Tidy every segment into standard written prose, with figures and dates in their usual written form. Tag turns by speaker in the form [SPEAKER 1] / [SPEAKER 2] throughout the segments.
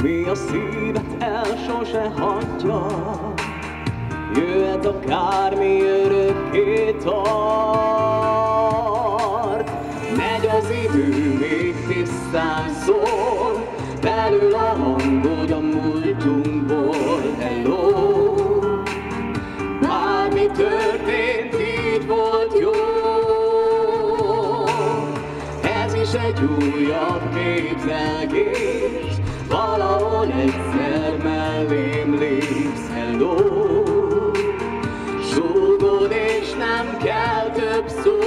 [SPEAKER 1] mi a szívet el sose hagyja. Jöhet akármi, örökké tart. Megy az idő, még tisztán szól, belül a hangod a múltunkból. Hello, bármi történt, így volt jó. Ez is egy újabb képzelgés, valahol egyszer mellém lépsz. Hello, súgod és nem kell több szó.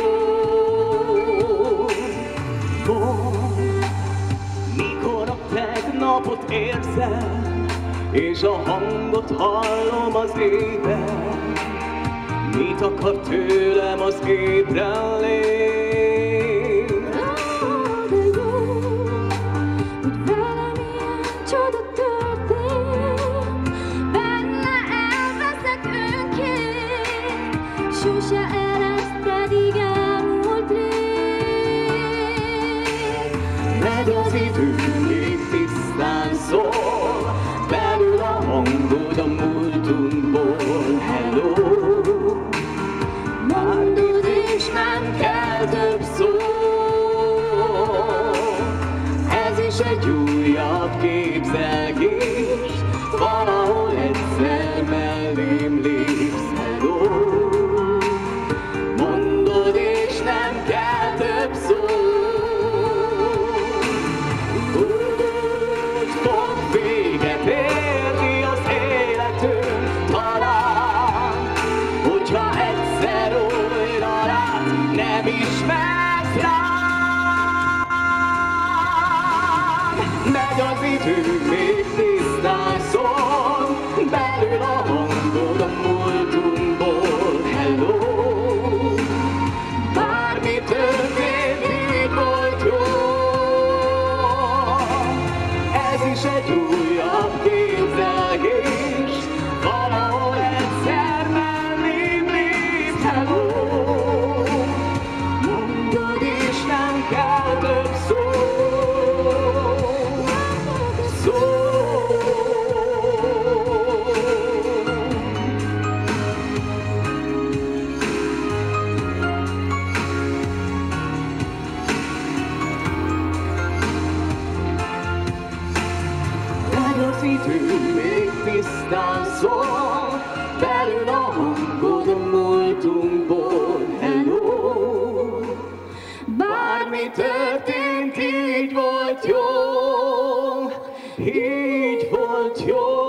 [SPEAKER 1] Mikor a tegnapot érzem, és a hangot hallom az égen, mit akar tőlem az ébrenlét?
[SPEAKER 2] Sose ereszt, pedig elmúlt rég.
[SPEAKER 1] Megy az idő, még tisztán szól, belül a hangod a múltunkból. Hello, mondod és nem kell több szó. Ez is egy újabb képzelgés, valahol egyszer mellém lépsz. Hello, nem ismersz rám. Megy az idő, még tisztán szól, belül a hangod a múltunkból. Hello, bármi történt, így volt jó. Ez is egy újabb képzelgés, valahol egyszer mellém lépsz. Hello, kell több szó. Megy az idő, még tisztán szól, belül a hangod a múltunkból. Hello, bármi történt, így volt jó, így volt jó.